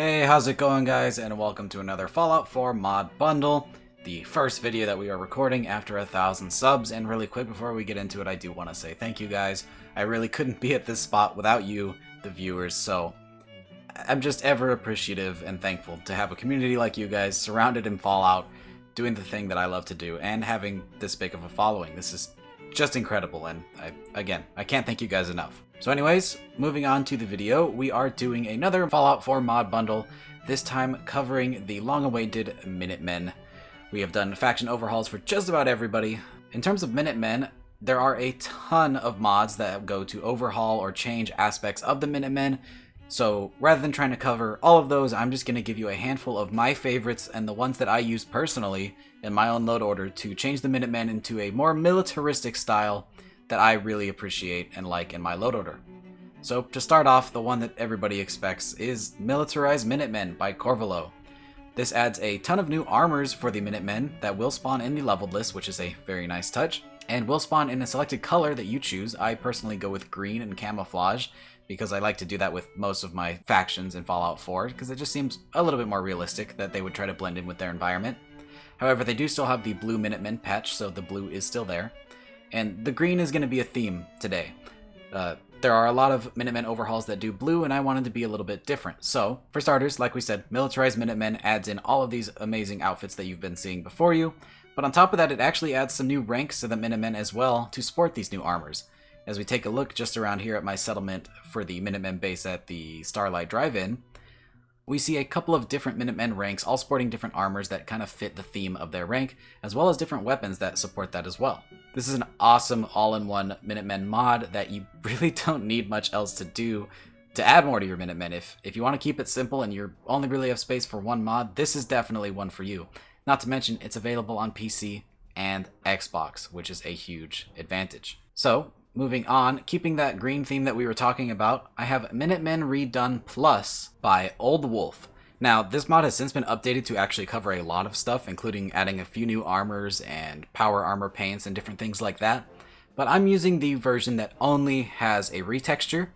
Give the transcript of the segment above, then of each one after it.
Hey, how's it going, guys, and welcome to another Fallout 4 mod bundle, the first video that we are recording after 1,000 subs. And really quick before we get into it, I do want to say thank you guys. I really couldn't be at this spot without you, the viewers, so I'm just ever appreciative and thankful to have a community like you guys surrounded in Fallout, doing the thing that I love to do, and having this big of a following. This is just incredible, and I can't thank you guys enough. So anyways, moving on to the video, we are doing another Fallout 4 mod bundle, this time covering the long-awaited Minutemen. We have done faction overhauls for just about everybody. In terms of Minutemen, there are a ton of mods that go to overhaul or change aspects of the Minutemen. So rather than trying to cover all of those, I'm just going to give you a handful of my favorites and the ones that I use personally in my own load order to change the Minutemen into a more militaristic style that I really appreciate and like in my load order. So to start off, the one that everybody expects is Militarized Minutemen by Corvalho. This adds a ton of new armors for the Minutemen that will spawn in the leveled list, which is a very nice touch, and will spawn in a selected color that you choose. I personally go with green and camouflage, because I like to do that with most of my factions in Fallout 4, because it just seems a little bit more realistic that they would try to blend in with their environment. However, they do still have the blue Minutemen patch, so the blue is still there. And the green is going to be a theme today. There are a lot of Minutemen overhauls that do blue, and I wanted to be a little bit different. So, for starters, like we said, Militarized Minutemen adds in all of these amazing outfits that you've been seeing before you. But on top of that, it actually adds some new ranks to the Minutemen as well to sport these new armors. As we take a look just around here at my settlement for the Minutemen base at the Starlight Drive-In, we see a couple of different Minutemen ranks, all sporting different armors that kind of fit the theme of their rank, as well as different weapons that support that as well. This is an awesome all-in-one Minutemen mod that you really don't need much else to do to add more to your Minutemen. If you want to keep it simple and you only really have space for one mod, this is definitely one for you. Not to mention, it's available on PC and Xbox, which is a huge advantage. So, moving on, keeping that green theme that we were talking about, I have Minutemen Re-Done Plus by oldwolfe. Now, this mod has since been updated to actually cover a lot of stuff, including adding a few new armors and power armor paints and different things like that. But I'm using the version that only has a retexture,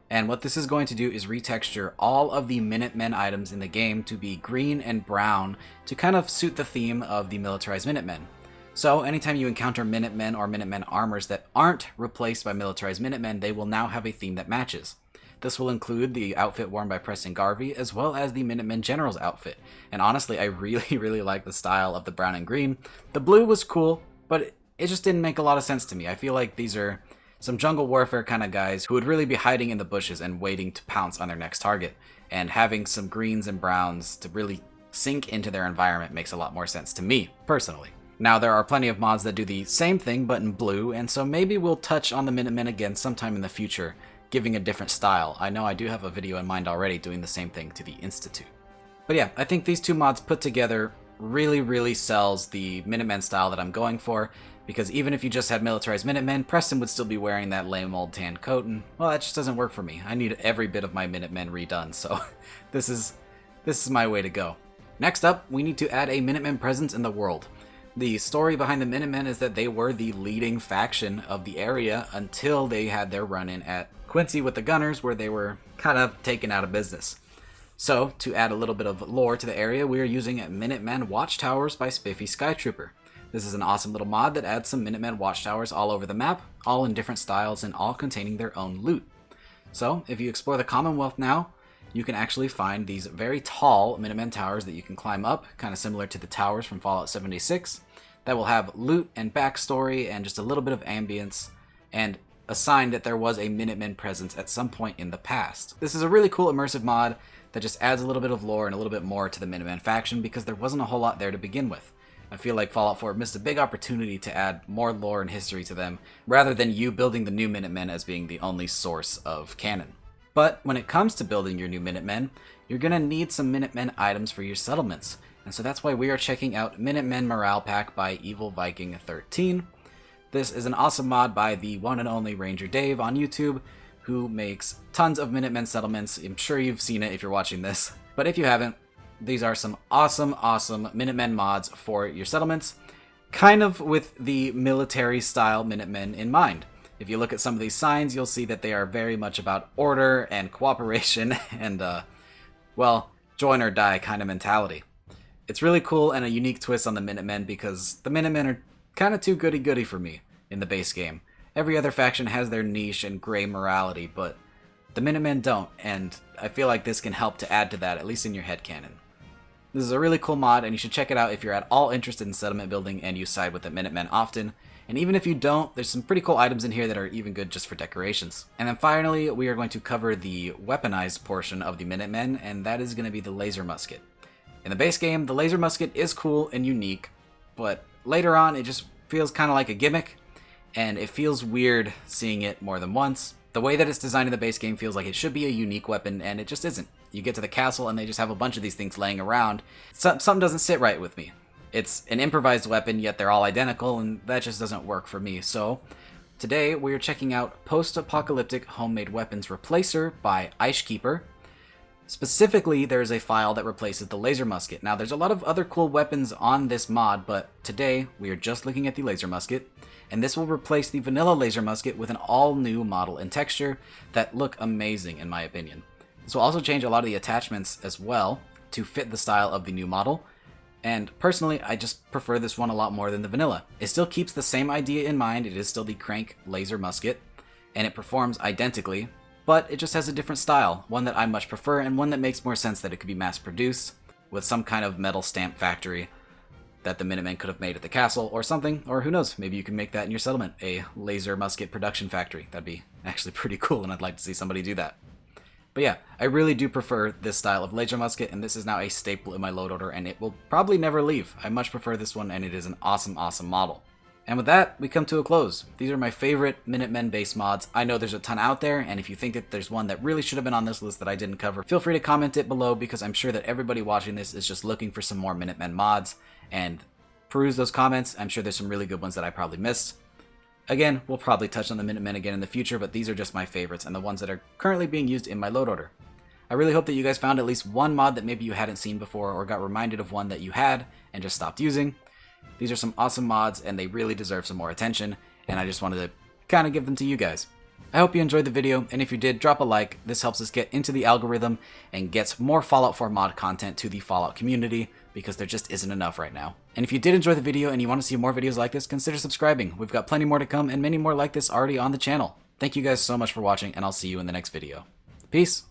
and what this is going to do is retexture all of the Minutemen items in the game to be green and brown to kind of suit the theme of the Militarized Minutemen. So anytime you encounter Minutemen or Minutemen armors that aren't replaced by Militarized Minutemen, they will now have a theme that matches. This will include the outfit worn by Preston Garvey, as well as the Minutemen General's outfit. And honestly, I really like the style of the brown and green. The blue was cool, but it just didn't make a lot of sense to me. I feel like these are some jungle warfare kind of guys who would really be hiding in the bushes and waiting to pounce on their next target. And having some greens and browns to really sink into their environment makes a lot more sense to me, personally. Now, there are plenty of mods that do the same thing, but in blue, and so maybe we'll touch on the Minutemen again sometime in the future, giving a different style. I know I do have a video in mind already doing the same thing to the Institute. But yeah, I think these two mods put together really sells the Minutemen style that I'm going for, because even if you just had Militarized Minutemen, Preston would still be wearing that lame old tan coat, and well, that just doesn't work for me. I need every bit of my Minutemen redone, so this is my way to go. Next up, we need to add a Minutemen presence in the world. The story behind the Minutemen is that they were the leading faction of the area until they had their run-in at Quincy with the Gunners, where they were kind of taken out of business. So, to add a little bit of lore to the area, we are using Minutemen Watchtowers by Spiffyskytrooper. This is an awesome little mod that adds some Minutemen Watchtowers all over the map, all in different styles and all containing their own loot. So, if you explore the Commonwealth now, you can actually find these very tall Minutemen towers that you can climb up, kind of similar to the towers from Fallout 76, that will have loot and backstory and just a little bit of ambience, and a sign that there was a Minutemen presence at some point in the past. This is a really cool immersive mod that just adds a little bit of lore and a little bit more to the Minutemen faction, because there wasn't a whole lot there to begin with. I feel like Fallout 4 missed a big opportunity to add more lore and history to them, rather than you building the new Minutemen as being the only source of canon. But when it comes to building your new Minutemen, you're going to need some Minutemen items for your settlements. And so that's why we are checking out Minutemen Morale Pack by Evil Viking 13. This is an awesome mod by the one and only Ranger Dave on YouTube, who makes tons of Minutemen settlements. I'm sure you've seen it if you're watching this. But if you haven't, these are some awesome Minutemen mods for your settlements, kind of with the military style Minutemen in mind. If you look at some of these signs, you'll see that they are very much about order and cooperation and, well, join or die kind of mentality. It's really cool and a unique twist on the Minutemen because the Minutemen are kind of too goody-goody for me in the base game. Every other faction has their niche and gray morality, but the Minutemen don't, and I feel like this can help to add to that, at least in your headcanon. This is a really cool mod, and you should check it out if you're at all interested in settlement building and you side with the Minutemen often. And even if you don't, there's some pretty cool items in here that are even good just for decorations. And then finally, we are going to cover the weaponized portion of the Minutemen, and that is going to be the laser musket. In the base game, the laser musket is cool and unique, but later on it just feels kind of like a gimmick, and it feels weird seeing it more than once. The way that it's designed in the base game feels like it should be a unique weapon, and it just isn't. You get to the castle and they just have a bunch of these things laying around. Something doesn't sit right with me. It's an improvised weapon, yet they're all identical, and that just doesn't work for me. So today we are checking out Post-apocalyptic Homemade Weapons Replacer by eyeshkeeper. Specifically, there is a file that replaces the laser musket. Now, there's a lot of other cool weapons on this mod, but today we are just looking at the laser musket, and this will replace the vanilla laser musket with an all-new model and texture that look amazing, in my opinion. This will also change a lot of the attachments as well to fit the style of the new model, and personally, I just prefer this one a lot more than the vanilla. It still keeps the same idea in mind. It is still the crank laser musket, and it performs identically, but it just has a different style, one that I much prefer, and one that makes more sense that it could be mass-produced with some kind of metal stamp factory that the Minutemen could have made at the castle or something, or who knows, maybe you can make that in your settlement, a laser musket production factory. That'd be actually pretty cool, and I'd like to see somebody do that. But yeah, I really do prefer this style of laser musket, and this is now a staple in my load order, and it will probably never leave. I much prefer this one, and it is an awesome, awesome model. And with that, we come to a close. These are my favorite Minutemen base mods. I know there's a ton out there, and if you think that there's one that really should have been on this list that I didn't cover, feel free to comment it below, because I'm sure that everybody watching this is just looking for some more Minutemen mods, and peruse those comments. I'm sure there's some really good ones that I probably missed. Again, we'll probably touch on the Minutemen again in the future, but these are just my favorites and the ones that are currently being used in my load order. I really hope that you guys found at least one mod that maybe you hadn't seen before or got reminded of one that you had and just stopped using. These are some awesome mods and they really deserve some more attention, and I just wanted to kind of give them to you guys. I hope you enjoyed the video, and if you did, drop a like. This helps us get into the algorithm and gets more Fallout 4 mod content to the Fallout community, because there just isn't enough right now. And if you did enjoy the video and you want to see more videos like this, consider subscribing. We've got plenty more to come and many more like this already on the channel. Thank you guys so much for watching, and I'll see you in the next video. Peace!